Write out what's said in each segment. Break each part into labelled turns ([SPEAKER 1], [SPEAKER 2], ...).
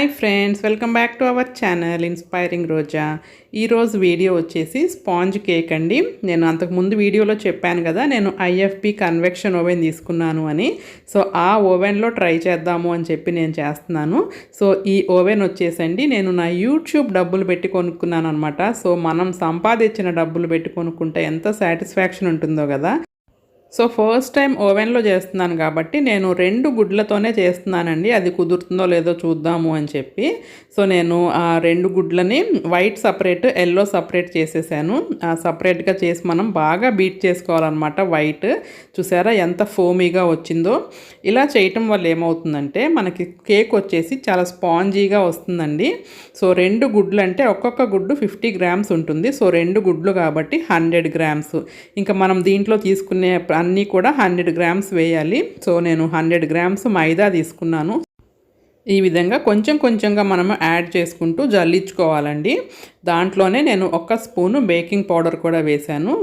[SPEAKER 1] Hi friends, welcome back to our channel inspiring Roja. ఈరోజు video వచ్చేసి sponge cake అండి. నేను అంతకుముందు వీడియోలో చెప్పాను కదా, నేను ఐఎఫ్బి కన్వెక్షన్ ఓవెన్ తీసుకున్నాను అని. సో ఆ ఓవెన్లో ట్రై చేద్దాము అని చెప్పి నేను చేస్తున్నాను. సో ఈ ఓవెన్ వచ్చేసండి నేను నా యూట్యూబ్ డబ్బులు పెట్టి కొనుక్కున్నాను అనమాట. సో మనం సంపాదించిన డబ్బులు పెట్టి కొనుక్కుంటే ఎంత సాటిస్ఫాక్షన్ ఉంటుందో కదా. సో ఫస్ట్ టైం ఓవెన్లో చేస్తున్నాను కాబట్టి నేను 2 గుడ్లతోనే చేస్తున్నానండి. అది కుదురుతుందో లేదో చూద్దాము అని చెప్పి. సో నేను ఆ 2 గుడ్లని వైట్ సపరేట్, ఎల్లో సపరేట్ చేసేసాను. సపరేట్గా చేసి మనం బాగా బీట్ చేసుకోవాలన్నమాట. వైట్ చూసారా ఎంత ఫోమీగా వచ్చిందో. ఇలా చేయటం వల్ల ఏమవుతుందంటే మనకి కేక్ వచ్చేసి చాలా స్పాంజీగా వస్తుందండి. సో 2 గుడ్లు అంటే ఒక్కొక్క గుడ్డు 50 గ్రామ్స్ ఉంటుంది. సో 2 గుడ్లు కాబట్టి 100 గ్రామ్స్. ఇంకా మనం దీంట్లో తీసుకునే అన్నీ కూడా 100 గ్రామ్స్ వేయాలి. సో నేను 100 గ్రామ్స్ మైదా తీసుకున్నాను. ఈ విధంగా కొంచెం కొంచెంగా మనము యాడ్ చేసుకుంటూ జల్లించుకోవాలండి. దాంట్లోనే నేను 1 స్పూను బేకింగ్ పౌడర్ కూడా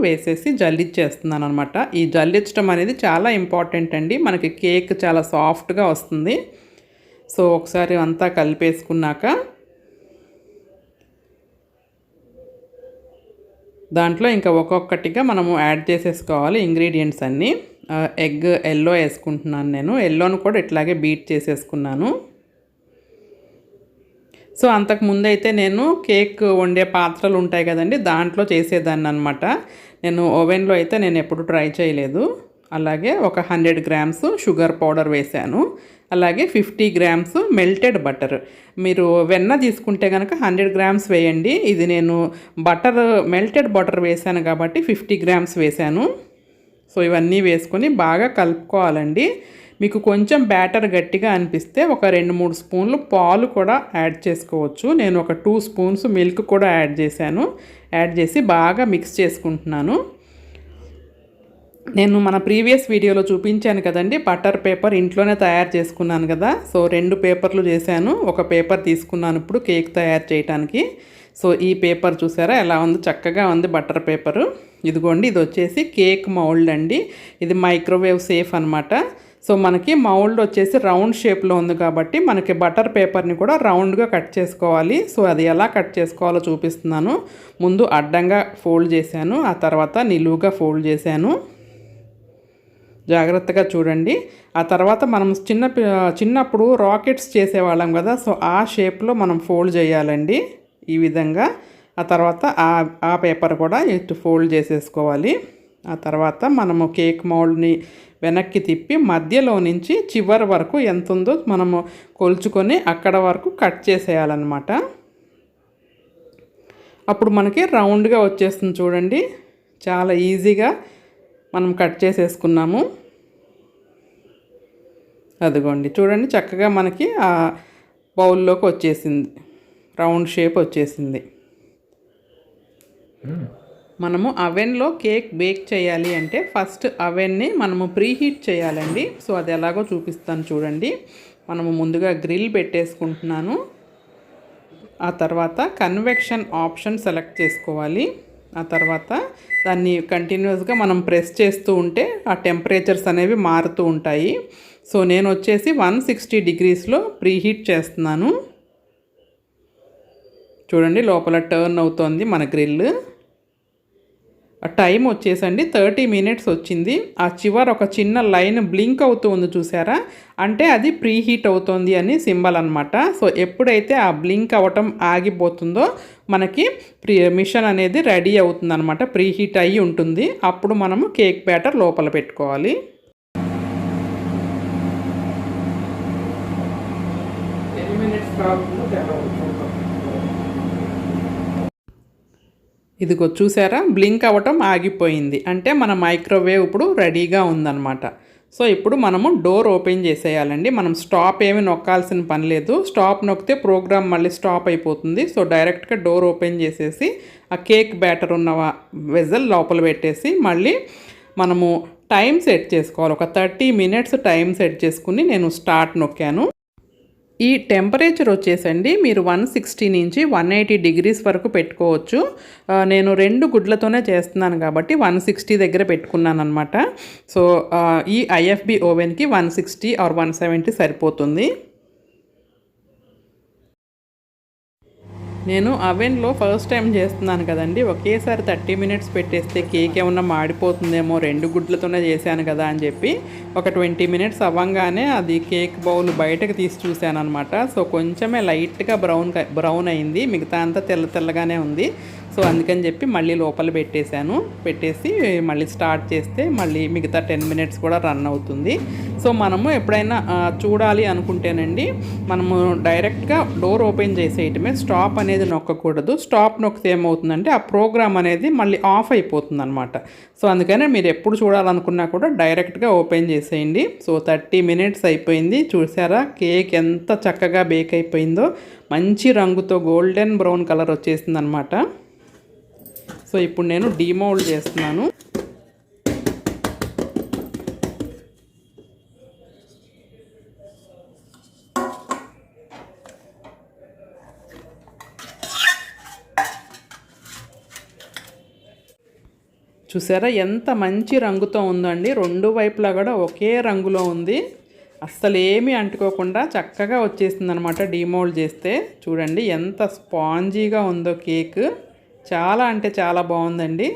[SPEAKER 1] వేసేసి జల్లించేస్తున్నాను అనమాట. ఈ జల్లించడం అనేది చాలా ఇంపార్టెంట్ అండి. మనకి కేక్ చాలా సాఫ్ట్గా వస్తుంది. సో ఒకసారి అంతా కలిపేసుకున్నాక దాంట్లో ఇంకా ఒక్కొక్కటిగా మనము యాడ్ చేసేసుకోవాలి ఇంగ్రీడియంట్స్ అన్నీ. ఎగ్ ఎల్లో వేసుకుంటున్నాను నేను. ఎల్లోను కూడా ఇట్లాగే బీట్ చేసేసుకున్నాను. సో అంతకుముందు అయితే నేను కేక్ వండే పాత్రలు ఉంటాయి కదండి, దాంట్లో చేసేదాన్ని అనమాట. నేను ఓవెన్లో అయితే నేను ఎప్పుడు ట్రై చేయలేదు. అలాగే ఒక 100 గ్రామ్స్ షుగర్ పౌడర్ వేశాను. అలాగే 50 గ్రామ్స్ మెల్టెడ్ బటర్. మీరు వెన్న తీసుకుంటే కనుక 100 గ్రామ్స్ వేయండి. ఇది నేను మెల్టెడ్ బటర్ వేశాను కాబట్టి 50 గ్రామ్స్ వేశాను. సో ఇవన్నీ వేసుకొని బాగా కలుపుకోవాలండి. మీకు కొంచెం బ్యాటర్ గట్టిగా అనిపిస్తే ఒక 2-3 స్పూన్లు పాలు కూడా యాడ్ చేసుకోవచ్చు. నేను ఒక 2 స్పూన్స్ మిల్క్ కూడా యాడ్ చేసి బాగా మిక్స్ చేసుకుంటున్నాను. నేను మన ప్రీవియస్ వీడియోలో చూపించాను కదండి, బటర్ పేపర్ ఇంట్లోనే తయారు చేసుకున్నాను కదా. సో 2 పేపర్లు చేశాను. ఒక పేపర్ తీసుకున్నాను ఇప్పుడు కేక్ తయారు చేయడానికి. సో ఈ పేపర్ చూసారా ఎలా ఉంది, చక్కగా ఉంది బటర్ పేపరు. ఇదిగోండి, ఇది వచ్చేసి కేక్ మౌల్డ్ అండి. ఇది మైక్రోవేవ్ సేఫ్ అనమాట. సో మనకి మౌల్డ్ వచ్చేసి రౌండ్ షేప్లో ఉంది కాబట్టి మనకి బటర్ పేపర్ని కూడా రౌండ్గా కట్ చేసుకోవాలి. సో అది ఎలా కట్ చేసుకోవాలో చూపిస్తున్నాను. ముందు అడ్డంగా ఫోల్డ్ చేశాను, ఆ తర్వాత నిలువుగా ఫోల్డ్ చేశాను. జాగ్రత్తగా చూడండి. ఆ తర్వాత మనం చిన్నప్పుడు రాకెట్స్ చేసేవాళ్ళం కదా. సో ఆ షేప్లో మనం ఫోల్డ్ చేయాలండి ఈ విధంగా. ఆ తర్వాత ఆ పేపర్ కూడా ఇటు ఫోల్డ్ చేసేసుకోవాలి. ఆ తర్వాత మనము కేక్ మౌల్డ్ని వెనక్కి తిప్పి మధ్యలో నుంచి చివరి వరకు ఎంత ఉందో మనము కొలుచుకొని అక్కడ వరకు కట్ చేసేయాలన్నమాట. అప్పుడు మనకి రౌండ్గా వచ్చేస్తుంది చూడండి. చాలా ఈజీగా మనం కట్ చేసేసుకున్నాము. అదిగోండి చూడండి, చక్కగా మనకి ఆ బౌల్లోకి వచ్చేసింది, రౌండ్ షేప్ వచ్చేసింది. మనము అవెన్లో కేక్ బేక్ చేయాలి అంటే ఫస్ట్ అవెన్ని మనము ప్రీహీట్ చేయాలండి. సో అది ఎలాగో చూపిస్తాను చూడండి. మనము ముందుగా గ్రిల్ పెట్టేసుకుంటున్నాను. ఆ తర్వాత కన్వెక్షన్ ఆప్షన్ సెలెక్ట్ చేసుకోవాలి. ఆ తర్వాత దాన్ని కంటిన్యూస్గా మనం ప్రెస్ చేస్తూ ఉంటే ఆ టెంపరేచర్స్ అనేవి మారుతూ ఉంటాయి. సో నేను వచ్చేసి 160 డిగ్రీస్లో ప్రీహీట్ చేస్తున్నాను. చూడండి లోపల టర్న్ అవుతోంది మన గ్రిల్. ఆ టైం వచ్చేసండి 30 మినిట్స్ వచ్చింది. ఆ చివర ఒక చిన్న లైన్ బ్లింక్ అవుతూ ఉంది చూసారా, అంటే అది ప్రీహీట్ అవుతుంది అని సింబల్ అనమాట. సో ఎప్పుడైతే ఆ బ్లింక్ అవ్వటం ఆగిపోతుందో మనకి మిషన్ అనేది రెడీ అవుతుంది అనమాట, ప్రీహీట్ అయ్యి ఉంటుంది. అప్పుడు మనము కేక్ బ్యాటర్ లోపల పెట్టుకోవాలి. ఇదిగో చూసారా, బ్లింక్ అవ్వటం ఆగిపోయింది, అంటే మన మైక్రోవేవ్ ఇప్పుడు రెడీగా ఉందన్నమాట. సో ఇప్పుడు మనము డోర్ ఓపెన్ చేసేయాలండి. మనం స్టాప్ ఏమి నొక్కాల్సిన పని లేదు. స్టాప్ నొక్కితే ప్రోగ్రామ్ మళ్ళీ స్టాప్ అయిపోతుంది. సో డైరెక్ట్గా డోర్ ఓపెన్ చేసేసి ఆ కేక్ బ్యాటర్ ఉన్న వెజల్ లోపల పెట్టేసి మళ్ళీ మనము టైం సెట్ చేసుకోవాలి. ఒక 30 మినిట్స్ టైం సెట్ చేసుకుని నేను స్టార్ట్ నొక్కాను. ఈ టెంపరేచర్ వచ్చేసండి మీరు 160 నుంచి 180 డిగ్రీస్ వరకు పెట్టుకోవచ్చు. నేను 2 గుడ్లతోనే చేస్తున్నాను కాబట్టి 160 దగ్గర పెట్టుకున్నాను అనమాట. సో ఈ ఐఎఫ్బి ఓవెన్కి 160 ఆర్ 170 సరిపోతుంది. నేను అవెన్లో ఫస్ట్ టైం చేస్తున్నాను కదండి, ఒకేసారి 30 మినిట్స్ పెట్టేస్తే కేక్ ఏమన్నా మాడిపోతుందేమో, 2 గుడ్లతోనే చేశాను కదా అని చెప్పి ఒక 20 మినిట్స్ అవ్వంగానే అది కేక్ బౌల్ బయటకు తీసి చూశాను అనమాట. సో కొంచెమే లైట్గా బ్రౌన్ అయింది, మిగతా అంతా తెల్లగానే ఉంది. సో అందుకని చెప్పి మళ్ళీ లోపల పెట్టేసి మళ్ళీ స్టార్ట్ చేస్తే మళ్ళీ మిగతా 10 మినిట్స్ కూడా రన్ అవుతుంది. సో మనము ఎప్పుడైనా చూడాలి అనుకుంటేనండి, మనము డైరెక్ట్గా డోర్ ఓపెన్ చేసేయటమే, స్టాప్ అనేది నొక్కకూడదు. స్టాప్ నొక్కితే ఏమవుతుందంటే ఆ ప్రోగ్రామ్ అనేది మళ్ళీ ఆఫ్ అయిపోతుంది అనమాట. సో అందుకని మీరు ఎప్పుడు చూడాలనుకున్నా కూడా డైరెక్ట్గా ఓపెన్ చేసేయండి. సో 30 మినిట్స్ అయిపోయింది. చూసారా కేక్ ఎంత చక్కగా బేక్ అయిపోయిందో, మంచి రంగుతో గోల్డెన్ బ్రౌన్ కలర్ వచ్చేసింది అనమాట. సో ఇప్పుడు నేను డీమౌల్డ్ చేస్తున్నాను. చూసారా ఎంత మంచి రంగుతో ఉందండి, 2 వైపులా కూడా ఒకే రంగులో ఉంది. అస్సలు ఏమీ అంటుకోకుండా చక్కగా వచ్చేసింది అనమాట డీమౌల్డ్ చేస్తే. చూడండి ఎంత స్పాంజీగా ఉందో కేక్, చాలా అంటే చాలా బాగుందండి.